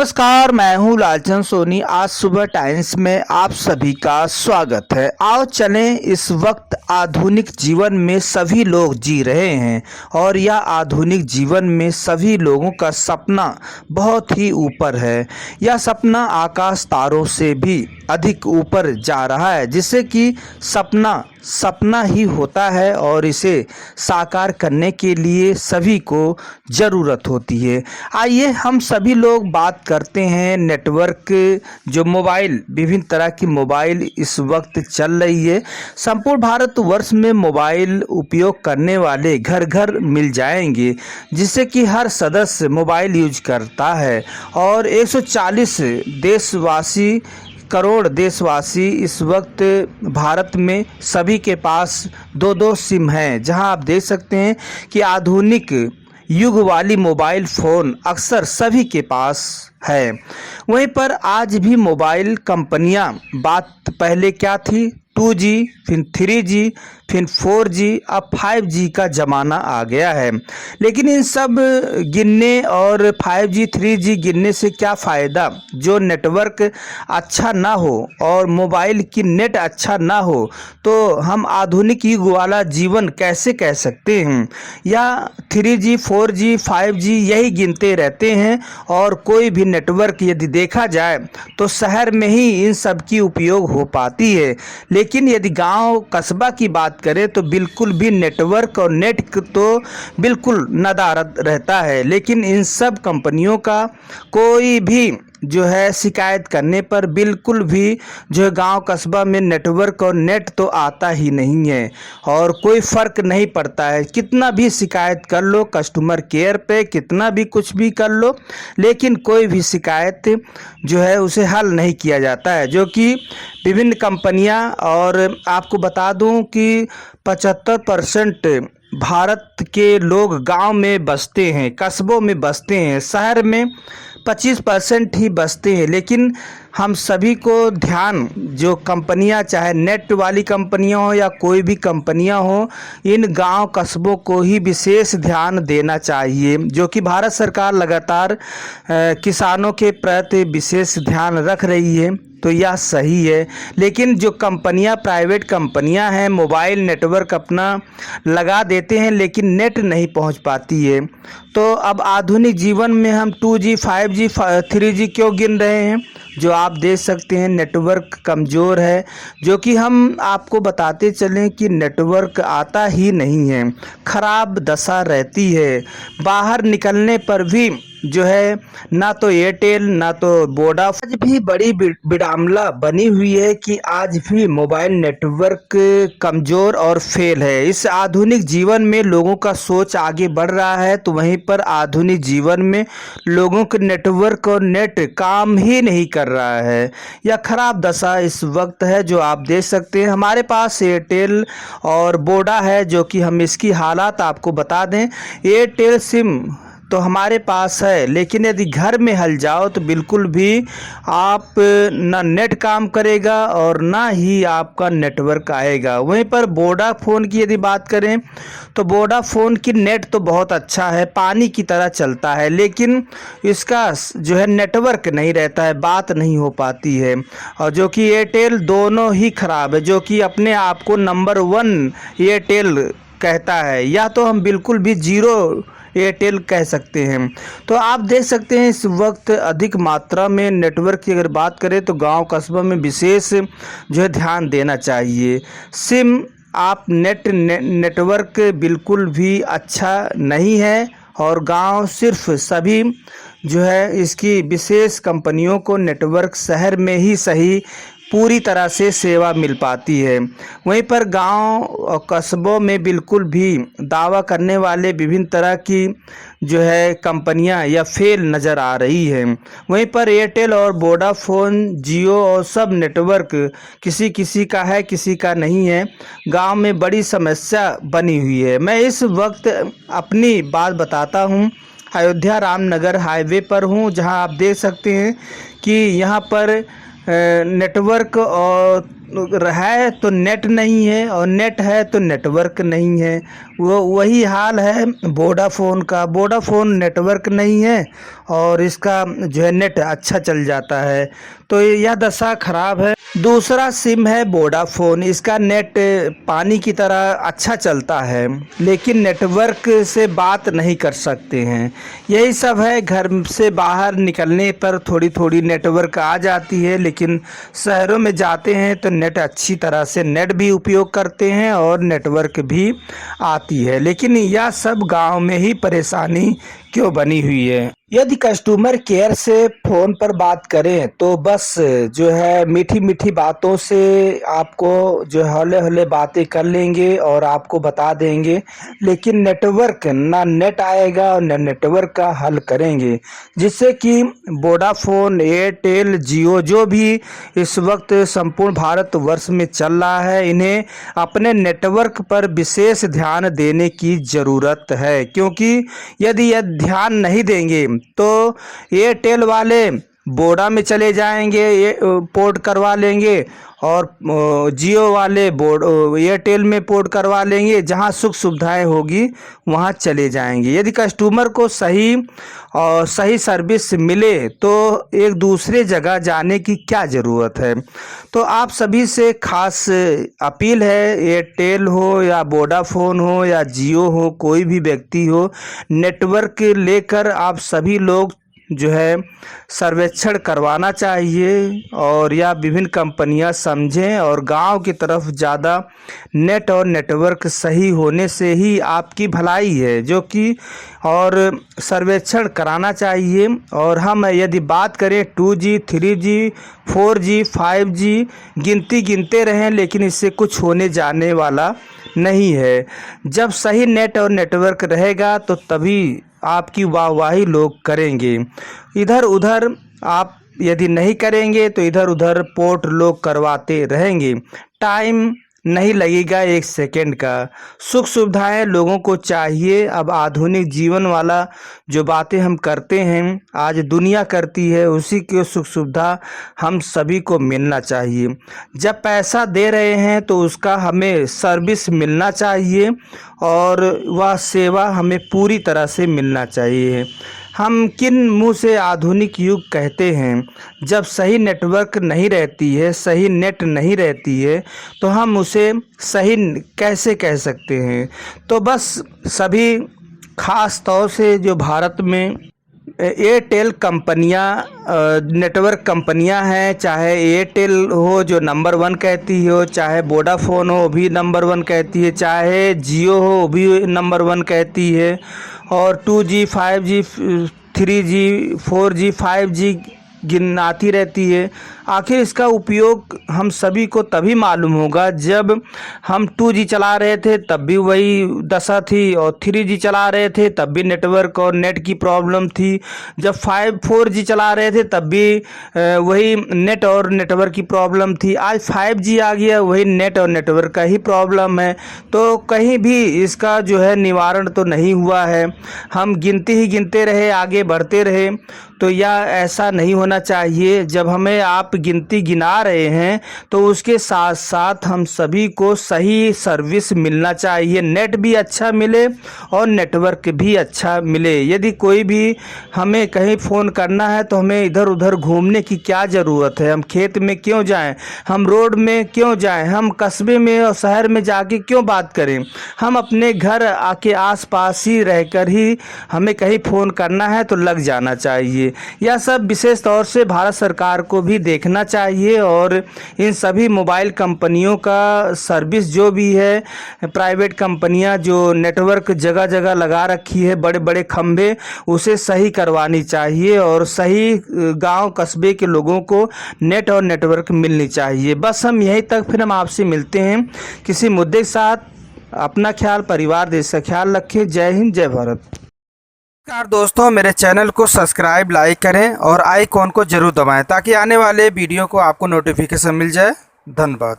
नमस्कार, मैं हूँ लालचंद सोनी। आज सुबह टाइम्स में आप सभी का स्वागत है। आओ चलें, इस वक्त आधुनिक जीवन में सभी लोग जी रहे हैं और यह आधुनिक जीवन में सभी लोगों का सपना बहुत ही ऊपर है। यह सपना आकाश तारों से भी अधिक ऊपर जा रहा है, जिससे कि सपना सपना ही होता है और इसे साकार करने के लिए सभी को ज़रूरत होती है। आइए हम सभी लोग बात करते हैं नेटवर्क, जो मोबाइल, विभिन्न तरह की मोबाइल इस वक्त चल रही है। संपूर्ण भारतवर्ष में मोबाइल उपयोग करने वाले घर घर मिल जाएंगे, जिससे कि हर सदस्य मोबाइल यूज करता है और 140 करोड़ देशवासी इस वक्त भारत में सभी के पास दो दो सिम हैं। जहां आप देख सकते हैं कि आधुनिक युग वाली मोबाइल फ़ोन अक्सर सभी के पास है। वहीं पर आज भी मोबाइल कंपनियां, बात पहले क्या थी, 2G, फिर 3G, फिर 4G, अब 5G का ज़माना आ गया है। लेकिन इन सब गिनने और 5G 3G गिनने से क्या फ़ायदा, जो नेटवर्क अच्छा ना हो और मोबाइल की नेट अच्छा ना हो तो हम आधुनिक युग वाला जीवन कैसे कह सकते हैं। या 3G 4G 5G यही गिनते रहते हैं और कोई भी नेटवर्क यदि देखा जाए तो शहर में ही इन सब की उपयोग हो पाती है। लेकिन यदि गांव कस्बा की बात करें तो बिल्कुल भी नेटवर्क और नेट तो बिल्कुल नदारद रहता है। लेकिन इन सब कंपनियों का कोई भी जो है शिकायत करने पर बिल्कुल भी जो है गांव कस्बा में नेटवर्क और नेट तो आता ही नहीं है और कोई फ़र्क नहीं पड़ता है। कितना भी शिकायत कर लो कस्टमर केयर पे, कितना भी कुछ भी कर लो, लेकिन कोई भी शिकायत जो है उसे हल नहीं किया जाता है। जो कि विभिन्न कंपनियां, और आपको बता दूं कि 75% भारत के लोग गांव में बसते हैं, कस्बों में बसते हैं, शहर में 25% ही बसते हैं। लेकिन हम सभी को ध्यान, जो कंपनियां, चाहे नेट वाली कंपनियां हो या कोई भी कंपनियां हो, इन गांव कस्बों को ही विशेष ध्यान देना चाहिए। जो कि भारत सरकार लगातार किसानों के प्रति विशेष ध्यान रख रही है, तो यह सही है। लेकिन जो कंपनियां, प्राइवेट कंपनियां हैं, मोबाइल नेटवर्क अपना लगा देते हैं लेकिन नेट नहीं पहुंच पाती है। तो अब आधुनिक जीवन में हम 2G 5G 3G क्यों गिन रहे हैं? जो आप देख सकते हैं नेटवर्क कमज़ोर है। जो कि हम आपको बताते चलें कि नेटवर्क आता ही नहीं है, ख़राब दशा रहती है। बाहर निकलने पर भी जो है ना तो एयरटेल ना तो वोडाफोन, आज भी बड़ी विडंबना बनी हुई है कि आज भी मोबाइल नेटवर्क कमज़ोर और फेल है। इस आधुनिक जीवन में लोगों का सोच आगे बढ़ रहा है, तो वहीं पर आधुनिक जीवन में लोगों के नेटवर्क और नेट काम ही नहीं कर रहा है। यह खराब दशा इस वक्त है। जो आप देख सकते हैं हमारे पास एयरटेल और वोडा है, जो कि हम इसकी हालात आपको बता दें। एयरटेल सिम तो हमारे पास है, लेकिन यदि घर में हल जाओ तो बिल्कुल भी आप ना नेट काम करेगा और ना ही आपका नेटवर्क आएगा। वहीं पर वोडाफोन की यदि बात करें तो वोडाफोन की नेट तो बहुत अच्छा है, पानी की तरह चलता है, लेकिन इसका जो है नेटवर्क नहीं रहता है, बात नहीं हो पाती है। और जो कि एयरटेल, दोनों ही ख़राब है। जो कि अपने आप को नंबर 1 एयरटेल कहता है, या तो हम बिल्कुल भी जीरो एयरटेल कह सकते हैं। तो आप देख सकते हैं इस वक्त अधिक मात्रा में नेटवर्क की अगर बात करें तो गांव कस्बों में विशेष जो है ध्यान देना चाहिए। सिम आप नेटवर्क बिल्कुल भी अच्छा नहीं है और गांव सिर्फ सभी जो है इसकी विशेष कंपनियों को नेटवर्क शहर में ही सही पूरी तरह से सेवा मिल पाती है। वहीं पर गांव और कस्बों में बिल्कुल भी दावा करने वाले विभिन्न तरह की जो है कंपनियां या फेल नज़र आ रही हैं। वहीं पर एयरटेल और वोडाफोन, जियो और सब नेटवर्क किसी किसी का है, किसी का नहीं है। गांव में बड़ी समस्या बनी हुई है। मैं इस वक्त अपनी बात बताता हूं, अयोध्या रामनगर हाईवे पर हूं, जहां आप देख सकते हैं कि यहां पर नेटवर्क और है तो नेट नहीं है, और नेट है तो नेटवर्क नहीं है। वही हाल है वोडाफोन का। वोडाफोन नेटवर्क नहीं है और इसका जो है नेट अच्छा चल जाता है, तो यह दशा खराब है। दूसरा सिम है वोडाफोन, इसका नेट पानी की तरह अच्छा चलता है, लेकिन नेटवर्क से बात नहीं कर सकते हैं। यही सब है, घर से बाहर निकलने पर थोड़ी थोड़ी नेटवर्क आ जाती है, लेकिन शहरों में जाते हैं तो नेट अच्छी तरह से नेट भी उपयोग करते हैं और नेटवर्क भी आती है। लेकिन यह सब गांव में ही परेशानी क्यों बनी हुई है। यदि कस्टमर केयर से फ़ोन पर बात करें तो बस जो है मीठी मीठी बातों से आपको जो हौले हौले बातें कर लेंगे और आपको बता देंगे, लेकिन नेटवर्क ना नेट आएगा और न नेटवर्क का हल करेंगे, जिससे कि वोडाफोन, एयरटेल, जियो जो भी इस वक्त संपूर्ण भारतवर्ष में चल रहा है, इन्हें अपने नेटवर्क पर विशेष ध्यान देने की ज़रूरत है। क्योंकि यदि यह ध्यान नहीं देंगे तो एयरटेल वाले बोडा में चले जाएंगे, ये पोर्ट करवा लेंगे, और जियो वाले एयरटेल में पोर्ट करवा लेंगे। जहां सुख सुविधाएं होगी वहां चले जाएंगे। यदि कस्टमर को सही और सही सर्विस मिले तो एक दूसरे जगह जाने की क्या ज़रूरत है। तो आप सभी से खास अपील है, एयरटेल हो या वोडाफोन हो या जियो हो, कोई भी व्यक्ति हो, नेटवर्क लेकर आप सभी लोग जो है सर्वेक्षण करवाना चाहिए, और या विभिन्न कंपनियां समझें, और गांव की तरफ ज़्यादा नेट और नेटवर्क सही होने से ही आपकी भलाई है, जो कि और सर्वेक्षण कराना चाहिए। और हम यदि बात करें 2G, 3G, 4G, 5G गिनती गिनते रहें, लेकिन इससे कुछ होने जाने वाला नहीं है। जब सही नेट और नेटवर्क रहेगा तो तभी आपकी वाहवाही लोग करेंगे। इधर उधर आप यदि नहीं करेंगे तो इधर उधर पोर्ट लोग करवाते रहेंगे, टाइम नहीं लगेगा 1 सेकेंड का। सुख सुविधाएं लोगों को चाहिए। अब आधुनिक जीवन वाला जो बातें हम करते हैं, आज दुनिया करती है, उसी की सुख सुविधा हम सभी को मिलना चाहिए। जब पैसा दे रहे हैं तो उसका हमें सर्विस मिलना चाहिए, और वह सेवा हमें पूरी तरह से मिलना चाहिए। हम किन मुंह से आधुनिक युग कहते हैं? जब सही नेटवर्क नहीं रहती है, सही नेट नहीं रहती है, तो हम उसे सही कैसे कह सकते हैं। तो बस सभी खास तौर से जो भारत में एयरटेल कंपनियां, नेटवर्क कंपनियां हैं, चाहे एयरटेल हो जो नंबर 1 कहती हो, चाहे वोडाफोन हो भी नंबर 1 कहती है, चाहे जियो हो वो भी नंबर 1 कहती है, और 2G, 5G, 3G, 4G, 5G गिनाती रहती है। आखिर इसका उपयोग हम सभी को तभी मालूम होगा जब हम 2G चला रहे थे तब भी वही दशा थी, और 3G चला रहे थे तब भी नेटवर्क और नेट की प्रॉब्लम थी, जब 4G चला रहे थे तब भी वही नेट और नेटवर्क की प्रॉब्लम थी। आज 5G आ गया, वही नेट और नेटवर्क का ही प्रॉब्लम है। तो कहीं भी इसका जो है निवारण तो नहीं हुआ है। हम गिनते ही गिनते रहे, आगे बढ़ते रहे, तो यह ऐसा नहीं होना चाहिए। जब हमें आप गिनती गिना रहे हैं तो उसके साथ साथ हम सभी को सही सर्विस मिलना चाहिए, नेट भी अच्छा मिले और नेटवर्क भी अच्छा मिले। यदि कोई भी हमें कहीं फ़ोन करना है तो हमें इधर उधर घूमने की क्या ज़रूरत है। हम खेत में क्यों जाएं, हम रोड में क्यों जाएं, हम कस्बे में और शहर में जाके क्यों बात करें। हम अपने घर आके आसपास ही रहकर ही हमें कहीं फ़ोन करना है तो लग जाना चाहिए। यह सब विशेष तौर से भारत सरकार को भी देखना चाहिए, और इन सभी मोबाइल कंपनियों का सर्विस जो भी है, प्राइवेट कंपनियां जो नेटवर्क जगह जगह लगा रखी है, बड़े बड़े खंभे, उसे सही करवानी चाहिए, और सही गांव कस्बे के लोगों को नेट और नेटवर्क मिलनी चाहिए। बस हम यहीं तक, फिर हम आपसे मिलते हैं किसी मुद्दे के साथ। अपना ख्याल, परिवार, देश का ख्याल रखें। जय हिंद, जय भारत। नमस्कार दोस्तों, मेरे चैनल को सब्सक्राइब, लाइक करें और आइकॉन को जरूर दबाएं ताकि आने वाले वीडियो को आपको नोटिफिकेशन मिल जाए। धन्यवाद।